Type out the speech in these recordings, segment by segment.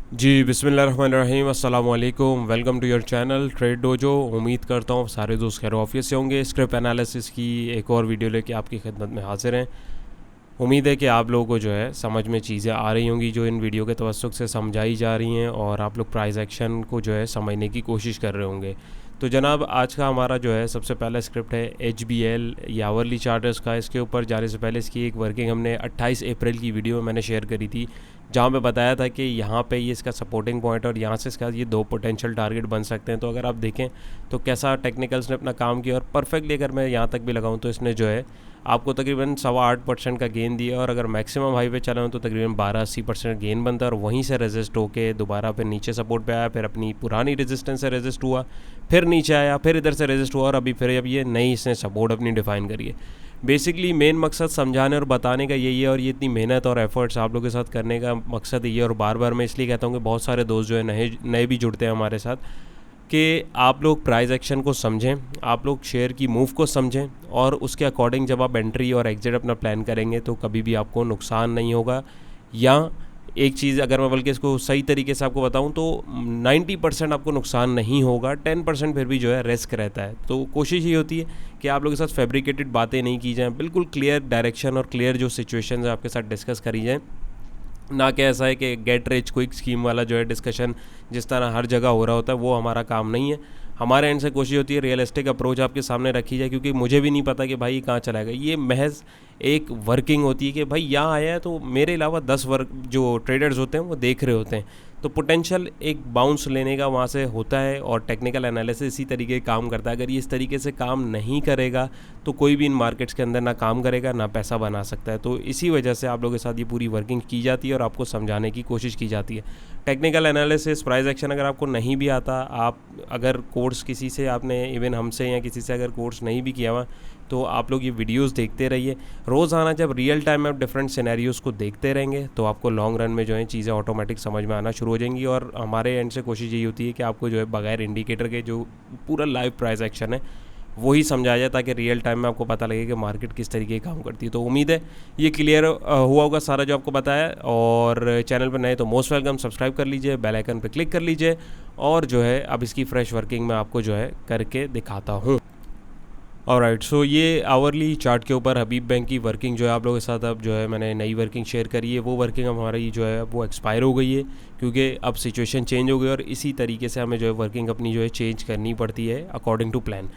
जी बिस्मिल्लाहिर्रहमानिर्रहीम अस्सलाम वालेकुम। Welcome to your channel Trade Dojo. उम्मीद करता हूँ सारे दोस्त खैर ऑफिस से होंगे। स्क्रिप्ट एनालिसिस की एक और वीडियो लेके आपकी खिदमत में हाजिर हैं। उम्मीद है कि आप लोगों को जो है समझ में चीज़ें आ रही होंगी जो इन वीडियो के तवस्सुक से समझाई जा रही हैं, और आप लोग प्राइस एक्शन को जो है समझने की कोशिश कर रहे होंगे। तो जनाब, आज का हमारा जो है सबसे पहला स्क्रिप्ट है HBL या आवरली चार्टर्स का। इसके ऊपर जाने से पहले इसकी एक वर्किंग हमने 28 अप्रैल की वीडियो में मैंने शेयर करी थी, जहाँ पे बताया था कि यहाँ पे ये इसका सपोर्टिंग पॉइंट और यहाँ से इसका ये दो पोटेंशियल टारगेट बन सकते हैं। तो अगर आप देखें तो कैसा टेक्निकल्स ने अपना काम किया, और परफेक्टली अगर मैं यहाँ तक भी लगाऊँ तो इसने जो है आपको तकरीबन 8.25% का गेन दिया, और अगर मैक्सिमम हाई पे चला हूँ तो तकरीबन 12-80% गेन बनता है। और वहीं से रेजिस्ट होके दोबारा फिर नीचे सपोर्ट पे आया, फिर अपनी पुरानी रेजिस्टेंस से रेजिस्ट हुआ, फिर नीचे आया, फिर इधर से रेजिस्ट हुआ, और अभी फिर अब ये नई इसने सपोर्ट अपनी डिफ़ाइन करी है। बेसिकली मेन मकसद समझाने और बताने का यही है, और ये इतनी मेहनत और एफर्ट्स आप लोगों के साथ करने का मकसद यही है। और बार बार मैं इसलिए कहता हूँ कि बहुत सारे दोस्त जो है नए नए भी जुड़ते हैं हमारे साथ, कि आप लोग प्राइस एक्शन को समझें, आप लोग शेयर की मूव को समझें, और उसके अकॉर्डिंग जब आप एंट्री और एग्जिट अपना प्लान करेंगे तो कभी भी आपको नुकसान नहीं होगा। या एक चीज़ अगर मैं बल्कि इसको सही तरीके से आपको बताऊं तो 90% आपको नुकसान नहीं होगा, 10% फिर भी जो है रिस्क रहता है। तो कोशिश ये होती है कि आप लोगों के साथ फैब्रिकेटेड बातें नहीं की जाएँ, बिल्कुल क्लियर डायरेक्शन और क्लियर जो सिचुएशन है आपके साथ डिस्कस करी जाएँ। ना कि ऐसा है कि गेट रिच क्विक स्कीम वाला जो है डिस्कशन जिस तरह हर जगह हो रहा होता है, वो हमारा काम नहीं है। हमारे एंड से कोशिश होती है रियलिस्टिक अप्रोच आपके सामने रखी जाए, क्योंकि मुझे भी नहीं पता कि भाई कहाँ चला गया। ये महज एक वर्किंग होती है कि भाई यहाँ आया है तो मेरे अलावा 10 वर्क जो ट्रेडर्स होते हैं वो देख रहे होते हैं, तो पोटेंशियल एक बाउंस लेने का वहाँ से होता है। और टेक्निकल एनालिसिस इसी तरीके काम करता है। अगर ये इस तरीके से काम नहीं करेगा तो कोई भी इन मार्केट्स के अंदर ना काम करेगा ना पैसा बना सकता है। तो इसी वजह से आप लोगों के साथ ये पूरी वर्किंग की जाती है और आपको समझाने की कोशिश की जाती है। टेक्निकल एनालिसिस, प्राइस एक्शन अगर आपको नहीं भी आता, आप अगर कोर्स किसी से आपने इवन हमसे या किसी से अगर कोर्स नहीं भी किया हुआ, तो आप लोग ये वीडियोस देखते रहिए रोज़ाना। जब रियल टाइम में आप डिफरेंट सिनेरियोज़ को देखते रहेंगे तो आपको लॉन्ग रन में जो है चीज़ें ऑटोमेटिक समझ में आना शुरू हो जाएंगी। और हमारे एंड से कोशिश यही होती है कि आपको जो है बगैर इंडिकेटर के जो पूरा लाइव प्राइस एक्शन है वही समझाया जाए, ताकि रियल टाइम में आपको पता लगे कि मार्केट किस तरीके काम करती है। तो उम्मीद है ये क्लियर हुआ होगा सारा जो आपको बताया। और चैनल पर नए तो मोस्ट वेलकम, सब्सक्राइब कर लीजिए, बेल आइकन पर क्लिक कर लीजिए। और जो है अब इसकी फ्रेश वर्किंग में आपको जो है करके दिखाता हूँ। ऑलराइट, सो ये आवरली चार्ट के ऊपर हबीब बैंक की वर्किंग जो है आप लोगों के साथ अब जो है मैंने नई वर्किंग शेयर करी है। वो वर्किंग अब हमारी जो है वो एक्सपायर हो गई है, क्योंकि अब सिचुएशन चेंज हो गई, और इसी तरीके से हमें जो है वर्किंग अपनी जो है चेंज करनी पड़ती है अकॉर्डिंग टू प्लान।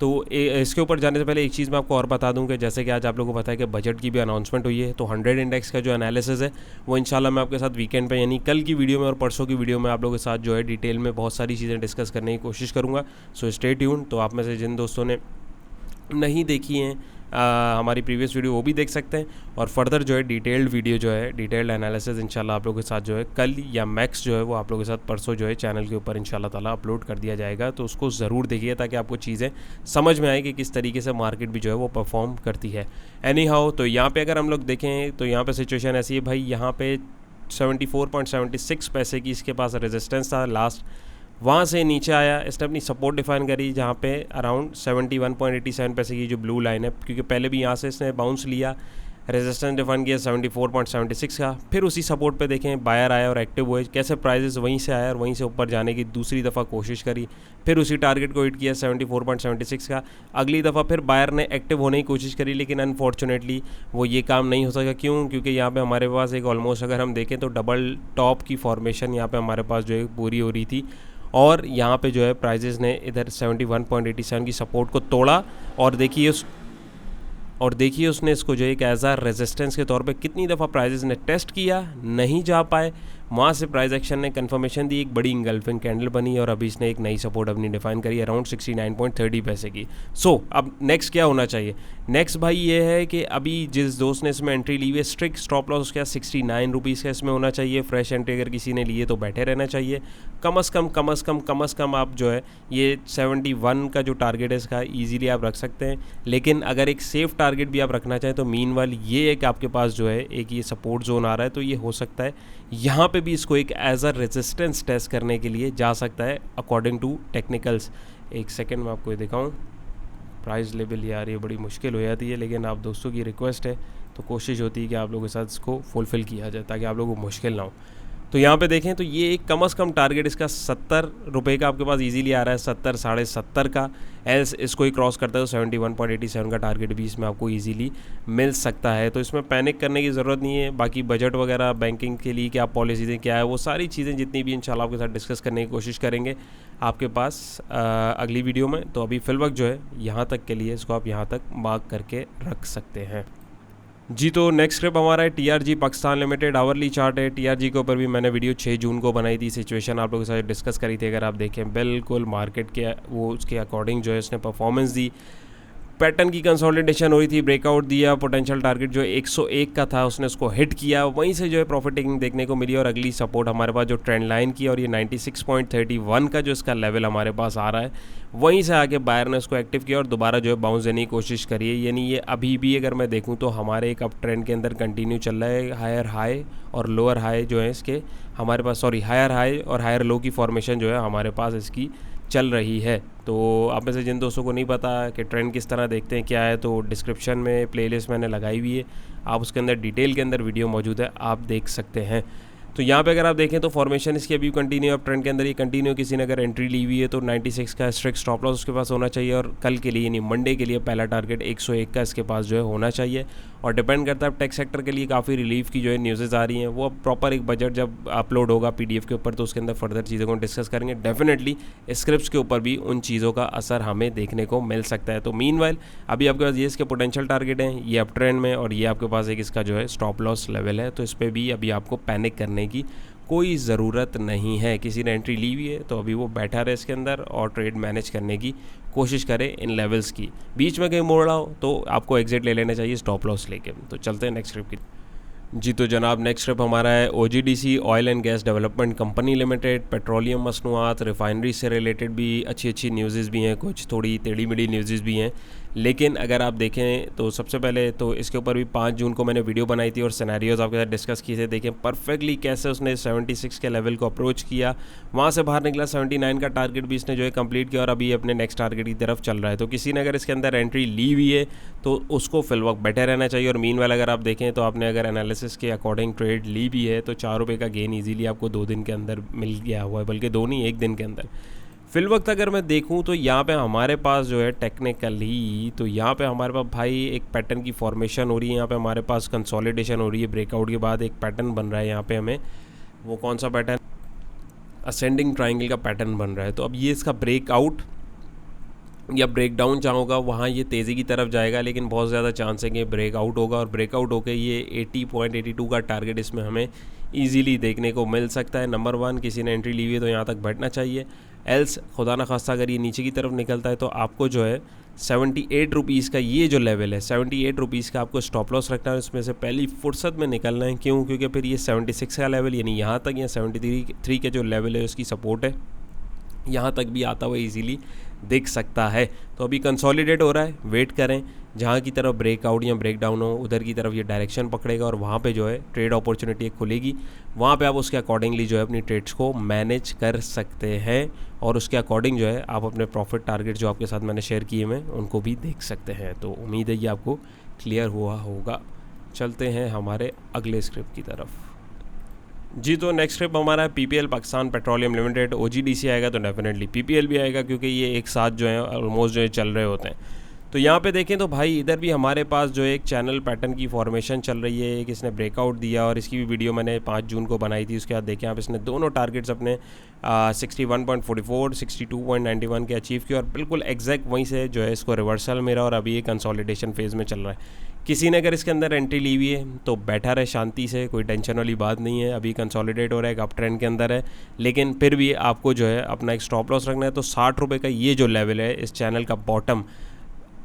तो इसके ऊपर जाने से पहले एक चीज़ मैं आपको और बता दूं कि जैसे कि आज आप लोगों को पता है कि बजट की भी अनाउंसमेंट हुई है, तो 100 इंडेक्स का जो एनालिसिस है वो इंशाल्लाह मैं आपके साथ वीकेंड पे यानी कल की वीडियो में और परसों की वीडियो में आप लोगों के साथ जो है डिटेल में बहुत सारी चीज़ें डिस्कस करने की कोशिश करूँगा। So stay tune. तो आप में से जिन दोस्तों ने नहीं देखी हैं हमारी प्रीवियस वीडियो, वो भी देख सकते हैं। और फर्दर जो है डिटेल्ड वीडियो जो है डिटेल्ड एनालिसिस इंशाल्लाह आप लोगों के साथ जो है कल या मैक्स जो है वो आप लोगों के साथ परसों जो है चैनल के ऊपर इंशाल्लाह ताला अपलोड कर दिया जाएगा। तो उसको ज़रूर देखिए ताकि आपको चीज़ें समझ में आए कि किस तरीके से मार्केट भी जो है वो परफॉर्म करती है। एनी हाउ, तो यहाँ पर अगर हम लोग देखें तो यहाँ पर सिचुएशन ऐसी है भाई, यहाँ पे 74.76 पैसे की इसके पास रेजिस्टेंस था लास्ट, वहाँ से नीचे आया, इसने अपनी सपोर्ट डिफाइन करी जहाँ पे अराउंड 71.87 पैसे की जो ब्लू लाइन है, क्योंकि पहले भी यहाँ से इसने बाउंस लिया, रेजिस्टेंस डिफाइन किया 74.76 का। फिर उसी सपोर्ट पे देखें बायर आया और एक्टिव हुए, कैसे प्राइजेस वहीं से आया और वहीं से ऊपर जाने की दूसरी दफ़ा कोशिश करी, फिर उसी टारगेट को हिट किया 74.76 का। अगली दफ़ा फिर बायर ने एक्टिव होने की कोशिश करी, लेकिन अनफॉर्चुनेटली वो ये काम नहीं हो सका। क्यों? क्योंकि यहाँ पे हमारे पास एक ऑलमोस्ट अगर हम देखें तो डबल टॉप की फॉर्मेशन यहाँ पे हमारे पास जो है पूरी हो रही थी, और यहाँ पे जो है प्राइजेस ने इधर 71.87 की सपोर्ट को तोड़ा, और देखिए उसने इसको जो एक एज आ रेजिस्टेंस के तौर पे कितनी दफ़ा प्राइजेस ने टेस्ट किया, नहीं जा पाए। वहाँ से प्राइस एक्शन ने कंफर्मेशन दी, एक बड़ी इंगल्फिंग कैंडल बनी, और अभी इसने एक नई सपोर्ट अपनी डिफाइन करी अराउंड 69.30 पैसे की। अब नेक्स्ट क्या होना चाहिए? नेक्स्ट भाई ये है कि अभी जिस दोस्त ने इसमें एंट्री ली हुई है, स्ट्रिक्ट स्टॉप लॉस उसका 69 रुपीज़ का इसमें होना चाहिए। फ्रेश एंट्री अगर किसी ने लिए तो बैठे रहना चाहिए। कम अज़ कम आप जो है ये 71 का जो टारगेट है इसका ईजिली आप रख सकते हैं। लेकिन अगर एक सेफ टारगेट भी आप रखना चाहें तो मीनवाइल ये है कि आपके पास जो है एक ये सपोर्ट जोन आ रहा है, तो ये हो सकता है यहाँ पे भी इसको एक एज अ रेजिस्टेंस टेस्ट करने के लिए जा सकता है अकॉर्डिंग टू टेक्निकल्स। एक सेकेंड में आपको ये दिखाऊँ, प्राइस लेवल यार ये बड़ी मुश्किल हो जाती है, लेकिन आप दोस्तों की रिक्वेस्ट है तो कोशिश होती है कि आप लोगों के साथ इसको फुलफ़िल किया जाए ताकि आप लोगों को मुश्किल ना हो। तो यहाँ पे देखें तो ये एक कम से कम टारगेट इसका 70 रुपये का आपके पास इजीली आ रहा है, 70 साढ़े 70 का। एल्स इसको ही क्रॉस करता है तो 71.87 का टारगेट भी इसमें आपको इजीली मिल सकता है। तो इसमें पैनिक करने की ज़रूरत नहीं है। बाकी बजट वगैरह, बैंकिंग के लिए क्या पॉलिसीज़ क्या है, वो सारी चीज़ें जितनी भी इंशाल्लाह आपके साथ डिस्कस करने की कोशिश करेंगे आपके पास अगली वीडियो में। तो अभी फिल वक्त जो है यहाँ तक के लिए इसको आप यहाँ तक मार्क करके रख सकते हैं जी। तो नेक्स्ट स्क्रिप्ट हमारा है TRG Pakistan limited, hourly chart है। टीआरजी के ऊपर भी मैंने वीडियो 6 जून को बनाई थी, सिचुएशन आप लोगों के साथ डिस्कस करी थी। अगर आप देखें बिल्कुल मार्केट के वो उसके अकॉर्डिंग जो है इसने परफॉर्मेंस दी। पैटर्न की कंसोलिडेशन हो रही थी, ब्रेकआउट दिया, पोटेंशियल टारगेट जो 101 का था उसने उसको हिट किया, वहीं से जो है प्रॉफिट टेकिंग देखने को मिली। और अगली सपोर्ट हमारे पास जो ट्रेंड लाइन की और ये 96.31 का जो इसका लेवल हमारे पास आ रहा है, वहीं से आके बायर ने उसको एक्टिव किया और दोबारा जो है बाउंस देने की कोशिश करी है। यानी ये अभी भी अगर मैं देखूँ तो हमारे एक अप ट्रेंड के अंदर कंटिन्यू चल रहा है। हायर हाई और लोअर हाई जो है इसके हमारे पास, हायर हाई और हायर लो की फॉर्मेशन जो है हमारे पास इसकी चल रही है। तो आप में से जिन दोस्तों को नहीं पता कि ट्रेंड किस तरह देखते हैं क्या है, तो डिस्क्रिप्शन में प्लेलिस्ट मैंने लगाई हुई है, आप उसके अंदर डिटेल के अंदर वीडियो मौजूद है, आप देख सकते हैं। तो यहाँ पे अगर आप देखें तो फॉर्मेशन इसकी अभी कंटिन्यू, अब ट्रेंड के अंदर ये कंटिन्यू, किसी ने अगर एंट्री ली हुई है तो 96 का स्ट्रिक्ट स्टॉप लॉस उसके पास होना चाहिए। और कल के लिए यानी मंडे के लिए पहला टारगेट 101 का इसके पास जो है होना चाहिए। और डिपेंड करता है टेक सेक्टर के लिए काफ़ी रिलीफ की जो है न्यूज़ेज आ रही हैं, वो अब प्रॉपर एक बजट जब अपलोड होगा पीडीएफ के ऊपर तो उसके अंदर फर्दर चीज़ों को डिस्कस करेंगे। डेफिनेटली स्क्रिप्ट्स के ऊपर भी उन चीज़ों का असर हमें देखने को मिल सकता है। तो मीनवाइल अभी आपके पास ये इसके पोटेंशियल टारगेट हैं, ये अप ट्रेंड में, और ये आपके पास एक इसका जो है स्टॉप लॉस लेवल है। तो इस पर भी अभी आपको पैनिक करने की कोई ज़रूरत नहीं है। किसी ने एंट्री ली हुई है तो अभी वो बैठा रहे इसके अंदर और ट्रेड मैनेज करने की कोशिश करें इन लेवल्स की। बीच में कहीं मोड़ रहा हो तो आपको एग्जिट ले लेना चाहिए स्टॉप लॉस लेके। तो चलते हैं नेक्स्ट स्क्रिप्ट की जी। तो जनाब नेक्स्ट स्क्रिप्ट हमारा है OGDC oil and gas development company limited. Petroleum मसनूआत, रिफाइनरी से रिलेटेड भी अच्छी न्यूज़ेज़ भी हैं, कुछ थोड़ी टेढ़ी मेढ़ी न्यूज़ेज़ भी हैं। लेकिन अगर आप देखें तो सबसे पहले तो इसके ऊपर भी 5 जून को मैंने वीडियो बनाई थी और सिनेरियोज़ आपके साथ डिस्कस किए थे। देखें परफेक्टली कैसे उसने 76 के लेवल को अप्रोच किया, वहाँ से बाहर निकला, 79 का टारगेट भी इसने जो है कंप्लीट किया और अभी अपने नेक्स्ट टारगेट की तरफ चल रहा है। तो किसी ने अगर इसके अंदर एंट्री ली हुई है तो उसको फिल वक्त बैठे रहना चाहिए। और मीनवाइल अगर आप देखें तो आपने अगर एनालिसिस के अकॉर्डिंग ट्रेड ली भी है तो 4 रुपये का गेन ईजीली आपको 2 दिन के अंदर मिल गया हुआ है, बल्कि 2 नहीं 1 दिन के अंदर। फिल वक्त अगर मैं देखूं तो यहाँ पे हमारे पास जो है टेक्निकली तो यहाँ पे हमारे पास भाई एक पैटर्न की फॉर्मेशन हो रही है। यहाँ पे हमारे पास कंसोलिडेशन हो रही है, ब्रेकआउट के बाद एक पैटर्न बन रहा है यहाँ पे हमें, वो कौन सा पैटर्न, असेंडिंग ट्राइंगल का पैटर्न बन रहा है। तो अब ये इसका ब्रेकआउट या ब्रेक डाउन जहाँ होगा वहाँ ये तेज़ी की तरफ जाएगा, लेकिन बहुत ज़्यादा चांस है कि ब्रेकआउट होगा और ब्रेकआउट होकर ये 80.82 का टारगेट इसमें हमें इजीली देखने को मिल सकता है। नंबर 1, किसी ने एंट्री ली हुई है तो यहाँ तक बैठना चाहिए। एल्स खुदा ना खास्ता अगर ये नीचे की तरफ निकलता है तो आपको जो है 78 रुपीज़ का ये जो लेवल है, 78 रुपीज़ का आपको स्टॉप लॉस रखना है, उसमें से पहली फुर्सत में निकलना है। क्यों? क्योंकि फिर ये 76 का लेवल यानी यहाँ तक या 73 के जो लेवल है उसकी सपोर्ट है, यहाँ तक भी आता हुआ इजीली दिख सकता है। तो अभी कंसोलिडेट हो रहा है, वेट करें, जहाँ की तरफ ब्रेकआउट या ब्रेक डाउन हो उधर की तरफ ये डायरेक्शन पकड़ेगा और वहाँ पे जो है ट्रेड अपॉर्चुनिटी खुलेगी, वहाँ पे आप उसके अकॉर्डिंगली जो है अपनी ट्रेड्स को मैनेज कर सकते हैं और उसके अकॉर्डिंग जो है आप अपने प्रॉफिट टारगेट जो आपके साथ मैंने शेयर किए हैं उनको भी देख सकते हैं। तो उम्मीद है ये आपको क्लियर हुआ होगा। चलते हैं हमारे अगले स्क्रिप्ट की तरफ जी। तो नेक्स्ट स्क्रिप्ट हमारा है PPL Pakistan petroleum limited. OGDC आएगा तो डेफिनेटली पीपीएल भी आएगा क्योंकि ये एक साथ जो है ऑलमोस्ट जो है चल रहे होते हैं। तो यहाँ पे देखें तो भाई इधर भी हमारे पास जो एक चैनल पैटर्न की फॉर्मेशन चल रही है, एक इसने ब्रेकआउट दिया और इसकी भी वीडियो मैंने 5 जून को बनाई थी। उसके बाद देखें आप इसने दोनों टारगेट्स अपने 61.44 62.91 के अचीव किए और बिल्कुल एग्जैक्ट वहीं से जो है इसको रिवर्सल मेरा और अभी ये कंसोलिडेशन फेज़ में चल रहा है। किसी ने अगर इसके अंदर एंट्री ली हुई है तो बैठा रहे शांति से, कोई टेंशन वाली बात नहीं है। अभी कंसोलिडेट हो रहा है, एक अप ट्रेंड के अंदर है, लेकिन फिर भी आपको जो है अपना एक स्टॉप लॉस रखना है। तो 60 रुपये का ये जो लेवल है इस चैनल का बॉटम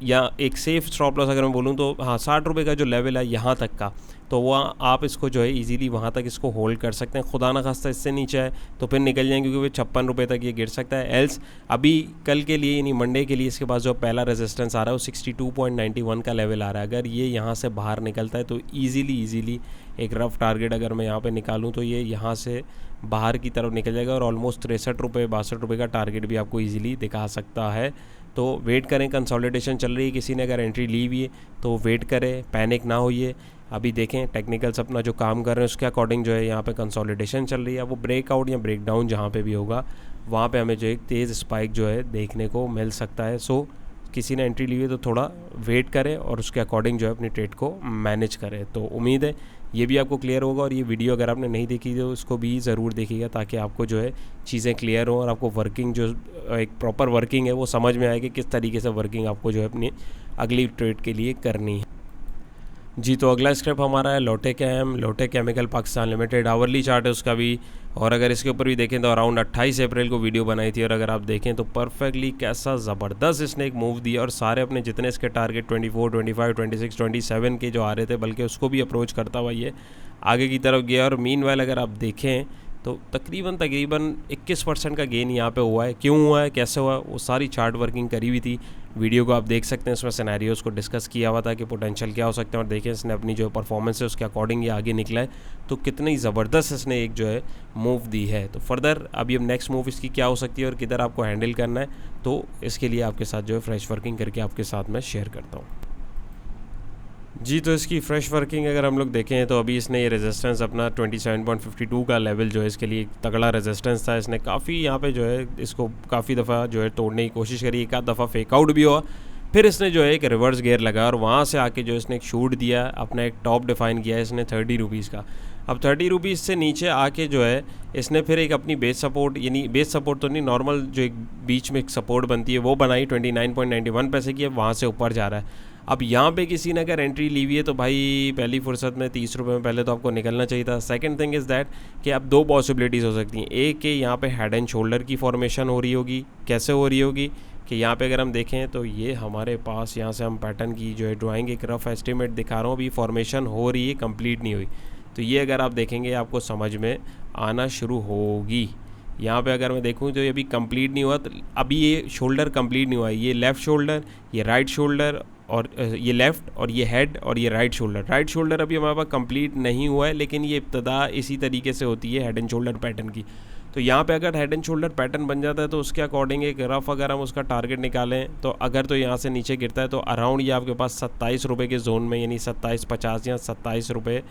या एक सेफ स्टॉप लॉस अगर मैं बोलूँ तो हाँ 60 रुपये का जो लेवल है यहाँ तक का, तो वह आप इसको जो है इजीली वहाँ तक इसको होल्ड कर सकते हैं। खुदा ना खास्ता इससे नीचे है तो फिर निकल जाएंगे क्योंकि 56 रुपये तक ये गिर सकता है। एल्स अभी कल के लिए यानी मंडे के लिए इसके पास जो पहला रेजिस्टेंस आ रहा है वो 62.91 का लेवल आ रहा है। अगर ये यहाँ से बाहर निकलता है तो ईज़िली एक रफ टारगेट अगर मैं यहाँ पे निकालूँ तो ये यहाँ से बाहर की तरफ निकल जाएगा और ऑलमोस्ट 63 रुपये 62 रुपये का टारगेट भी आपको ईजिली दिखा सकता है। तो वेट करें, कंसोलिडेशन चल रही है, किसी ने अगर एंट्री ली हुई है तो वेट करें, पैनिक ना होइए। अभी देखें टेक्निकल्स अपना जो काम कर रहे हैं उसके अकॉर्डिंग जो है यहाँ पे कंसोलिडेशन चल रही है। वो ब्रेकआउट या ब्रेकडाउन जहाँ पे भी होगा वहाँ पे हमें जो एक तेज़ स्पाइक जो है देखने को मिल सकता है। सो किसी ने एंट्री ली है तो थोड़ा वेट करें और उसके अकॉर्डिंग जो है अपनी ट्रेड को मैनेज करें। तो उम्मीद है ये भी आपको क्लियर होगा, और ये वीडियो अगर आपने नहीं देखी तो उसको भी ज़रूर देखिएगा ताकि आपको जो है चीज़ें क्लियर हो और आपको वर्किंग जो एक प्रॉपर वर्किंग है वो समझ में आए कि किस तरीके से वर्किंग आपको जो है अपनी अगली ट्रेड के लिए करनी है। जी, तो अगला स्क्रिप्ट हमारा है लोटे chemical Pakistan limited. Hourly chart है उसका भी, और अगर इसके ऊपर भी देखें तो अराउंड 28 अप्रैल को वीडियो बनाई थी, और अगर आप देखें तो परफेक्टली कैसा ज़बरदस्त इसने एक मूव दिया और सारे अपने जितने इसके टारगेट 24, 25, 26, 27 के जो आ रहे थे बल्कि उसको भी अप्रोच करता हुआ ये आगे की तरफ गया। और मीनवाइल अगर आप देखें तो तकरीबन 21% का गेन यहाँ पे हुआ है। क्यों हुआ है, कैसे हुआ, वो सारी चार्ट वर्किंग करी हुई थी। वीडियो को आप देख सकते हैं, उसमें सिनेरियोज़ को डिस्कस किया हुआ था कि पोटेंशियल क्या हो सकते हैं, और देखें इसने अपनी जो परफॉर्मेंस है उसके अकॉर्डिंग ये आगे निकला है। तो कितनी ज़बरदस्त इसने एक जो है मूव दी है। तो फर्दर अभी अब नेक्स्ट मूव इसकी क्या हो सकती है और किधर आपको हैंडल करना है, तो इसके लिए आपके साथ जो है फ्रेश वर्किंग करके आपके साथ मैं शेयर करता हूँ। जी, तो इसकी फ्रेश वर्किंग अगर हम लोग देखें तो अभी इसने ये रेजिस्टेंस अपना 27.52 का लेवल जो है इसके लिए तगड़ा रेजिस्टेंस था। इसने काफ़ी यहाँ पे जो है इसको काफ़ी दफ़ा जो है तोड़ने की कोशिश करी, एक आध दफ़ा फेक आउट भी हुआ, फिर इसने जो है एक रिवर्स गियर लगाया और वहाँ से आके जो इसने एक शूट दिया, अपना एक टॉप डिफाइन किया है इसने 30 रुपीज़ का। अब 30 रुपीज़ से नीचे आके जो है इसने फिर एक अपनी बेस सपोर्ट, यानी बेस सपोर्ट तो नहीं, नॉर्मल जो एक बीच में एक सपोर्ट बनती है वो बनाई 29.91 पैसे की है, वहाँ से ऊपर जा रहा है। अब यहाँ पे किसी ने अगर एंट्री ली हुई है तो भाई पहली फुर्सत में 30 रुपये में पहले तो आपको निकलना चाहिए था। सेकंड थिंग इज़ दैट कि अब दो पॉसिबिलिटीज़ हो सकती हैं। एक कि यहाँ पे हेड एंड शोल्डर की फॉर्मेशन हो रही होगी। कैसे हो रही होगी कि यहाँ पे अगर हम देखें तो ये हमारे पास यहाँ से हम पैटर्न की जो है ड्राइंग एक रफ एस्टिमेट दिखा रहा हूँ, अभी फॉर्मेशन हो रही है, कंप्लीट नहीं हुई। तो ये अगर आप देखेंगे आपको समझ में आना शुरू होगी। यहाँ पे अगर मैं देखूँ तो ये अभी कंप्लीट नहीं हुआ, तो अभी ये शोल्डर कंप्लीट नहीं हुआ है। ये लेफ़्ट शोल्डर, ये राइट शोल्डर, और ये लेफ़्ट, और ये हेड, और ये राइट शोल्डर अभी हमारे पास कंप्लीट नहीं हुआ है, लेकिन ये इब्तदा इसी तरीके से होती है हेड एंड शोल्डर पैटर्न की। तो यहाँ पे अगर हेड एंड शोल्डर पैटर्न बन जाता है तो उसके अकॉर्डिंग एक रफ अगर हम उसका टारगेट निकालें तो अगर तो यहाँ से नीचे गिरता है तो अराउंड ये आपके पास 27 रुपये के जोन में, यानी 27.50 या 27 रुपये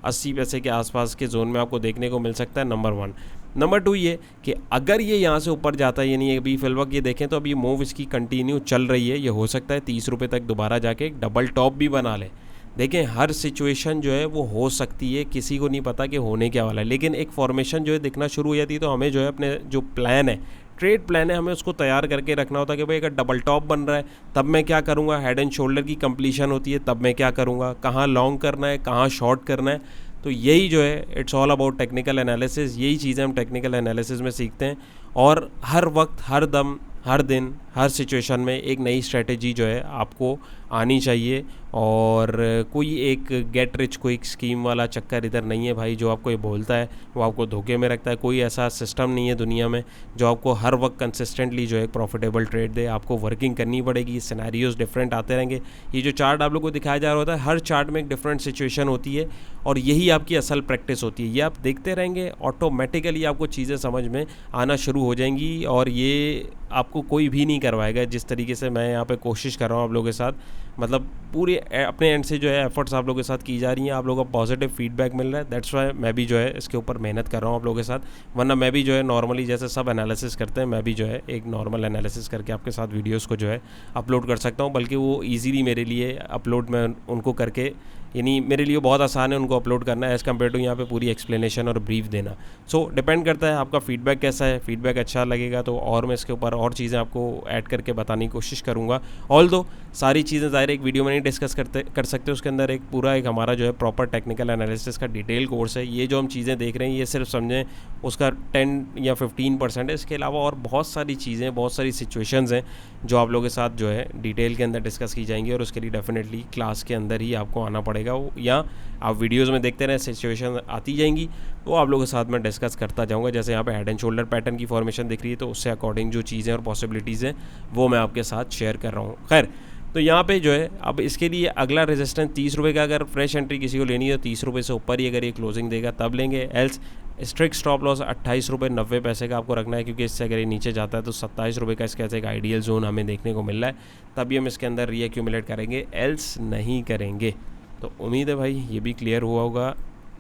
80 पैसे के आसपास के जोन में आपको देखने को मिल सकता है, नंबर 1। नंबर 2 ये कि अगर ये यहाँ से ऊपर जाता है, यानी अभी फिल वक्त ये देखें तो अभी मूव इसकी कंटिन्यू चल रही है, ये हो सकता है 30 रुपये तक दोबारा जाके एक डबल टॉप भी बना ले। देखें हर सिचुएशन जो है वो हो सकती है, किसी को नहीं पता कि होने क्या वाला है, लेकिन एक फॉर्मेशन जो है दिखना शुरू हो जाती है। तो हमें जो है अपने जो प्लान है, ट्रेड प्लान है, हमें उसको तैयार करके रखना होता है कि भाई अगर डबल टॉप बन रहा है तब मैं क्या करूँगा, हेड एंड शोल्डर की कंप्लीशन होती है तब मैं क्या करूँगा, कहाँ लॉन्ग करना है, कहाँ शॉर्ट करना है। तो यही जो है it's all about technical analysis. यही चीज़ें हम टेक्निकल एनालिसिस में सीखते हैं, और हर वक्त, हर दम, हर दिन, हर सिचुएशन में एक नई स्ट्रेटेजी जो है आपको आनी चाहिए। और कोई एक गेट रिच क्विक स्कीम वाला चक्कर इधर नहीं है भाई। जो आपको ये बोलता है वो आपको धोखे में रखता है। कोई ऐसा सिस्टम नहीं है दुनिया में जो आपको हर वक्त कंसिस्टेंटली जो है प्रॉफिटेबल ट्रेड दे। आपको वर्किंग करनी पड़ेगी, सिनेरियोज डिफरेंट आते रहेंगे। ये जो चार्ट आप लोग को दिखाया जा रहा होता है, हर चार्ट में एक डिफरेंट सिचुएशन होती है, और यही आपकी असल प्रैक्टिस होती है। ये आप देखते रहेंगे, ऑटोमेटिकली आपको चीज़ें समझ में आना शुरू हो जाएंगी, और ये आपको कोई भी नहीं करवाएगा जिस तरीके से मैं यहाँ पे कोशिश कर रहा हूँ आप लोगों के साथ। मतलब पूरे अपने एंड से जो है एफर्ट्स आप लोगों के साथ की जा रही हैं, आप लोगों का पॉजिटिव फीडबैक मिल रहा है। दैट्स वाई मैं भी जो है इसके ऊपर मेहनत कर रहा हूँ आप लोगों के साथ। वरना मैं भी जो है नॉर्मली जैसे सब एनालिसिस करते हैं, मैं भी जो है एक नॉर्मल एनालिसिस करके आपके साथ वीडियोज़ को जो है अपलोड कर सकता हूँ, बल्कि वो ईजीली मेरे लिए अपलोड मैं उनको करके, यानी मेरे लिए बहुत आसान है उनको अपलोड करना एज़ कम्पेयर टू यहाँ पे पूरी एक्सप्लेनेशन और ब्रीफ देना। सो डिपेंड करता है आपका फीडबैक कैसा है। फीडबैक अच्छा लगेगा तो और मैं इसके ऊपर और चीज़ें आपको ऐड करके बताने की कोशिश करूँगा। ऑल्दो सारी चीज़ें ज़ाहिर एक वीडियो में नहीं डिस्कस कर सकते, उसके अंदर एक पूरा एक हमारा जो है प्रॉपर टेक्निकल एनालिसिस का डिटेल कोर्स है। ये जो हम चीज़ें देख रहे हैं ये सिर्फ समझें उसका 10 या 15% है। इसके अलावा और बहुत सारी चीज़ें, बहुत सारी सिचुएशंस हैं जो आप लोगों के साथ जो है डिटेल के अंदर डिस्कस की जाएंगी, और उसके लिए डेफिनेटली क्लास के अंदर ही आपको आना पड़ेगा, या आप वीडियोस में देखते रहें, सिचुएशन आती जाएंगी वो आप लोगों के साथ मैं डिस्कस करता जाऊंगा। जैसे यहाँ पे हेड एंड शोल्डर पैटर्न की फॉर्मेशन दिख रही है तो उससे अकॉर्डिंग जो चीज़ें और पॉसिबिलिटीज़ हैं वो मैं आपके साथ शेयर कर रहा हूँ। खैर, तो यहाँ पे जो है अब इसके लिए अगला रेजिस्टेंस 30 रुपये का, अगर फ्रेश एंट्री किसी को लेनी है तो 30 रुपये से ऊपर ही अगर ये क्लोजिंग देगा तब लेंगे। एल्स स्ट्रिक्ट स्टॉप लॉस 28 रुपये 90 पैसे का आपको रखना है, क्योंकि इससे अगर ये नीचे जाता है तो 27 रुपये का इसका एक आइडियल जोन हमें देखने को मिल रहा है, तभी हम इसके अंदर रीएक्यूमुलेट करेंगे, एल्स नहीं करेंगे। तो उम्मीद है भाई ये भी क्लियर हुआ होगा।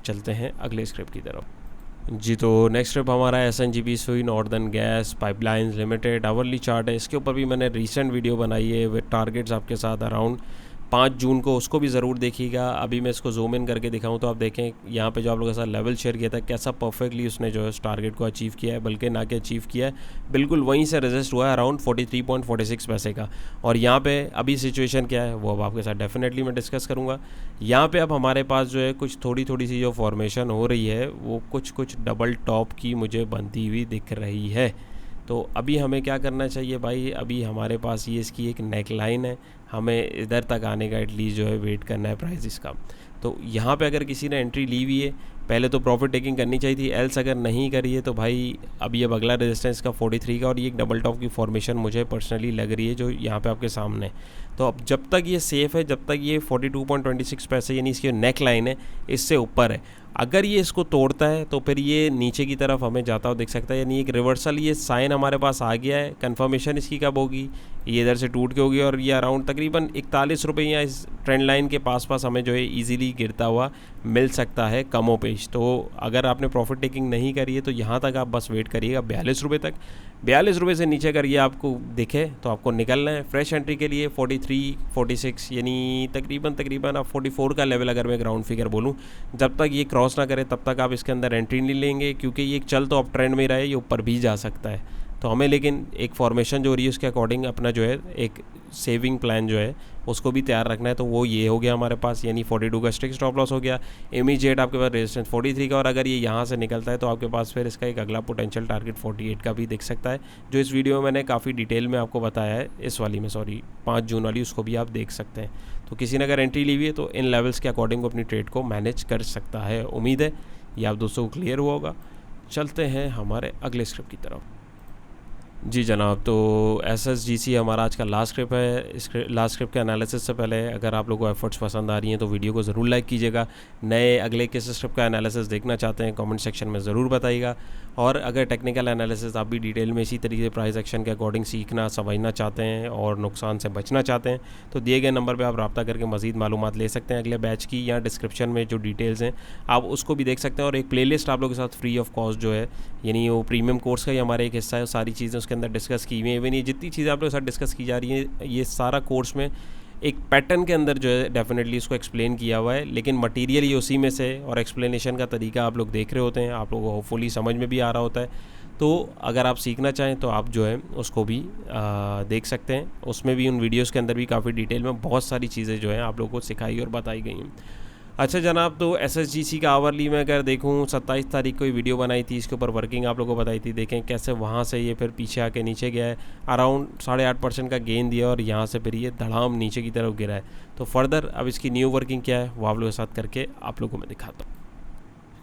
चलते हैं अगले स्क्रिप्ट की तरफ। जी, तो नेक्स्ट स्क्रिप्ट हमारा SNGP सुई northern gas pipelines limited hourly chart है। इसके ऊपर भी मैंने रिसेंट वीडियो बनाई है विद टारगेट्स आपके साथ अराउंड 5 जून को, उसको भी ज़रूर देखिएगा। अभी मैं इसको जूम इन करके दिखाऊं तो आप देखें यहाँ पे जो आप लोगों के साथ लेवल शेयर किया था कैसा परफेक्टली उसने जो है उस टारगेट को अचीव किया है, बल्कि ना कि अचीव किया है, बिल्कुल वहीं से रजिस्ट हुआ है अराउंड 43.46 पैसे का। और यहाँ पे अभी सिचुएशन क्या है वो अब आपके साथ डेफिनेटली मैं डिस्कस करूँगा। यहाँ पे अब हमारे पास जो है कुछ थोड़ी सी जो फॉर्मेशन हो रही है वो कुछ डबल टॉप की मुझे बनती हुई दिख रही है। तो अभी हमें क्या करना चाहिए भाई, अभी हमारे पास ये इसकी एक नेक लाइन है, हमें इधर तक आने का एटलीस्ट जो है वेट करना है प्राइस का। तो यहाँ पे अगर किसी ने एंट्री ली हुई है पहले तो प्रॉफिट टेकिंग करनी चाहिए थी, एल्स अगर नहीं करी है तो भाई अभी अब अगला रेजिस्टेंस का 43 का और ये एक डबल टॉप की फॉर्मेशन मुझे पर्सनली लग रही है जो यहाँ पे आपके सामने है। तो अब जब तक ये सेफ़ है, जब तक ये 42.26 पैसे यानी इसकी नेक लाइन है इससे ऊपर है, अगर ये इसको तोड़ता है तो फिर ये नीचे की तरफ हमें जाता हुआ दिख सकता है, यानी एक रिवर्सल ये साइन हमारे पास आ गया है। कंफर्मेशन इसकी कब होगी, ये इधर से टूट के होगी और ये अराउंड तकरीबन 41 रुपये या इस ट्रेंड लाइन के पास हमें जो है इजीली गिरता हुआ मिल सकता है कमो पेश। तो अगर आपने प्रॉफिट टेकिंग नहीं करी है तो यहाँ तक आप बस वेट करिएगा 42 रुपये तक। 42 रुपये से नीचे अगर ये आपको दिखे तो आपको निकलना है। फ्रेश एंट्री के लिए 43, 46 यानी तकरीबन आप 44 का लेवल अगर मैं ग्राउंड फिगर बोलूँ, जब तक ये क्रॉस ना करे तब तक आप इसके अंदर एंट्री नहीं लेंगे, क्योंकि ये चल तो अप ट्रेंड में रहा है, ये ऊपर भी जा सकता है। तो हमें लेकिन एक फॉर्मेशन जो हो रही है उसके अकॉर्डिंग अपना जो है एक सेविंग प्लान जो है उसको भी तैयार रखना है। तो वो ये हो गया हमारे पास, यानी 42 का स्ट्रिक्ट स्टॉप लॉस हो गया, इमीडिएट आपके पास रेजिस्टेंस 43 का, और अगर ये यहाँ से निकलता है तो आपके पास फिर इसका एक अगला पोटेंशियल टारगेट 48 का भी दिख सकता है, जो इस वीडियो में मैंने काफ़ी डिटेल में आपको बताया है, इस वाली में 5 जून वाली, उसको भी आप देख सकते हैं। तो किसी ने अगर एंट्री ली हुई है तो इन लेवल्स के अकॉर्डिंग अपनी ट्रेड को मैनेज कर सकता है। उम्मीद है ये आप दोस्तों को क्लियर हुआ होगा। चलते हैं हमारे अगले स्क्रिप्ट की तरफ। जी जनाब, तो SSGC हमारा आज का लास्ट स्क्रिप्ट है। लास्ट स्क्रिप्ट के एनालिसिस से पहले अगर आप लोगों को एफर्ट्स पसंद आ रही हैं तो वीडियो को ज़रूर लाइक कीजिएगा। नए अगले किस स्क्रिप्ट का एनालिसिस देखना चाहते हैं कमेंट सेक्शन में ज़रूर बताइएगा। और अगर टेक्निकल एनालिसिस आप भी डिटेल में इसी तरीके से प्राइस एक्शन के अकॉर्डिंग सीखना समझना चाहते हैं और नुकसान से बचना चाहते हैं तो दिए गए नंबर पर आप रब्ता करके मज़ीद मालूमात ले सकते हैं। अगले बैच की या डिस्क्रिप्शन में जो डिटेल्स हैं आप उसको भी देख सकते हैं। और एक प्लेलिस्ट आप लोगों के साथ फ्री ऑफ कॉस्ट जो है, यानी वो प्रीमियम कोर्स का ही हमारा एक हिस्सा है, सारी चीज़ें उसके अंदर डिस्कस की हुई हैं। इवन ये जितनी चीज़ें आप लोगों के साथ डिस्कस की जा रही हैं ये सारा कोर्स में एक पैटर्न के अंदर जो है डेफिनेटली इसको एक्सप्लेन किया हुआ है, लेकिन मटेरियल ये उसी में से और एक्सप्लेनेशन का तरीका आप लोग देख रहे होते हैं, आप लोगों को होपफुली समझ में भी आ रहा होता है। तो अगर आप सीखना चाहें तो आप जो है उसको भी देख सकते हैं। उसमें भी उन वीडियोज़ के अंदर भी काफ़ी डिटेल में बहुत सारी चीज़ें जो हैं आप लोगों को सिखाई और बताई गई हैं। अच्छा जनाब, तो SSGC का आवरली में अगर देखूं 27 तारीख को ये वीडियो बनाई थी, इसके ऊपर वर्किंग आप लोगों को बताई थी। देखें कैसे वहाँ से ये फिर पीछे आके नीचे गया है, अराउंड 8.5% का गेन दिया और यहाँ से फिर ये धड़ाम नीचे की तरफ गिरा है। तो फर्दर अब इसकी न्यू वर्किंग क्या है वो आप लोगों के साथ करके आप लोगों को मैं दिखाता हूँ।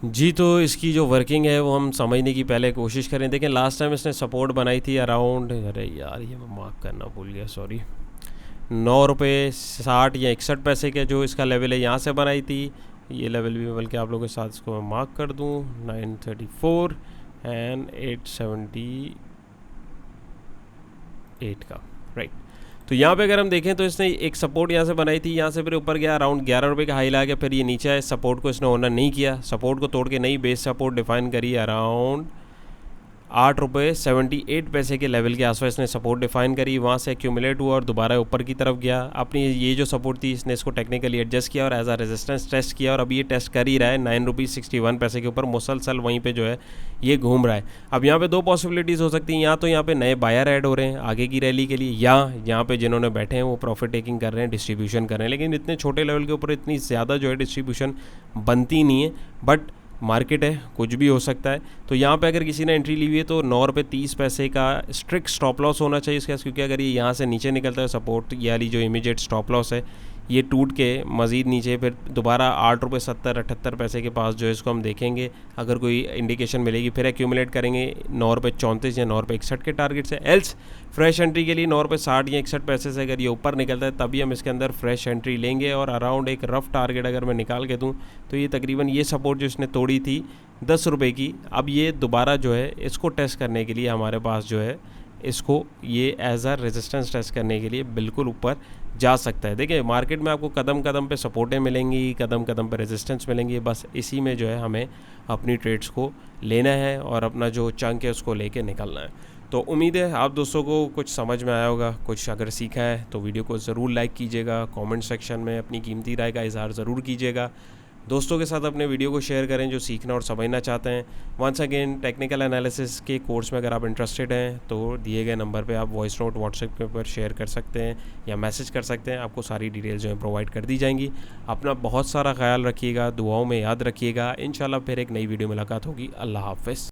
जी, तो इसकी जो वर्किंग है वो हम समझने की पहले कोशिश करें। देखें लास्ट टाइम इसने सपोर्ट बनाई थी अराउंड, अरे यार ये मैं मार्क करना भूल गया, सॉरी, 9.60 या 61 पैसे का जो इसका लेवल है यहाँ से बनाई थी। ये लेवल भी बल्कि आप लोगों के साथ इसको मैं मार्क कर दूँ, 934 एंड 878 का, राइट। तो यहाँ पे अगर हम देखें तो इसने एक सपोर्ट यहाँ से बनाई थी, यहाँ से फिर ऊपर गया अराउंड 11 रुपये का हाई ला गया, फिर ये नीचे आए, सपोर्ट को इसने ऑनर नहीं किया, सपोर्ट को तोड़ के नई बेस सपोर्ट डिफाइन करी अराउंड 8.78 पैसे के लेवल के आसपास इसने सपोर्ट डिफाइन करी, वहाँ से एक्यूमुलेट हुआ और दोबारा ऊपर की तरफ गया। अपनी ये जो सपोर्ट थी इसने इसको टेक्निकली एडजस्ट किया और एज आ रेजिस्टेंस टेस्ट किया और अभी ये टेस्ट कर ही रहा है 9.61 पैसे के ऊपर, मुसलसल वहीं पे जो है ये घूम रहा है। अब यहाँ पे दो पॉसिबिलिटीज़ हो सकती हैं, या तो यहाँ पे नए बायर ऐड हो रहे हैं आगे की रैली के लिए, या यहाँ पे जिन्होंने बैठे हैं वो प्रॉफिट टेकिंग कर रहे हैं, डिस्ट्रीब्यूशन कर रहे हैं। लेकिन इतने छोटे लेवल के ऊपर इतनी ज़्यादा जो है डिस्ट्रीब्यूशन बनती नहीं है, बट मार्केट है, कुछ भी हो सकता है। तो यहाँ पे अगर किसी ने एंट्री ली हुई है तो 9.30 पैसे का स्ट्रिक्ट स्टॉप लॉस होना चाहिए इसके, क्योंकि अगर ये यहाँ से नीचे निकलता है सपोर्ट यानी जो इमीडिएट स्टॉप लॉस है ये टूट के मज़ीद नीचे फिर दोबारा 8.70-78 पैसे के पास जो है इसको हम देखेंगे। अगर कोई इंडिकेशन मिलेगी फिर एक्यूमुलेट करेंगे 9.34 या 9.61 के टारगेट से। एल्स फ्रेश एंट्री के लिए 9.60 या 61 पैसे से अगर ये ऊपर निकलता है तभी हम इसके अंदर फ्रेश एंट्री लेंगे। और अराउंड एक रफ़ टारगेट अगर मैं निकाल के दूँ तो ये तकरीबन ये सपोर्ट जो इसने तोड़ी थी 10 रुपये की, अब ये दोबारा जो है इसको टेस्ट करने के लिए हमारे पास जो है इसको ये एज आ रेजिस्टेंस टेस्ट करने के लिए बिल्कुल ऊपर जा सकता है। देखिए मार्केट में आपको कदम कदम पे सपोर्टें मिलेंगी, कदम कदम पे रेजिस्टेंस मिलेंगी, बस इसी में जो है हमें अपनी ट्रेड्स को लेना है और अपना जो चंक है उसको लेके निकलना है। तो उम्मीद है आप दोस्तों को कुछ समझ में आया होगा, कुछ अगर सीखा है तो वीडियो को ज़रूर लाइक कीजिएगा, कमेंट सेक्शन में अपनी कीमती राय का इज़हार ज़रूर कीजिएगा, दोस्तों के साथ अपने वीडियो को शेयर करें जो सीखना और समझना चाहते हैं। वंस अगेन टेक्निकल एनालिसिस के कोर्स में अगर आप इंटरेस्टेड हैं तो दिए गए नंबर पे आप वॉइस नोट व्हाट्सएप के ऊपर शेयर कर सकते हैं या मैसेज कर सकते हैं, आपको सारी डिटेल्स जो है प्रोवाइड कर दी जाएंगी। अपना बहुत सारा ख्याल रखिएगा, दुआओं में याद रखिएगा। इंशाल्लाह फिर एक नई वीडियो मुलाकात होगी। अल्लाह हाफ़िज़।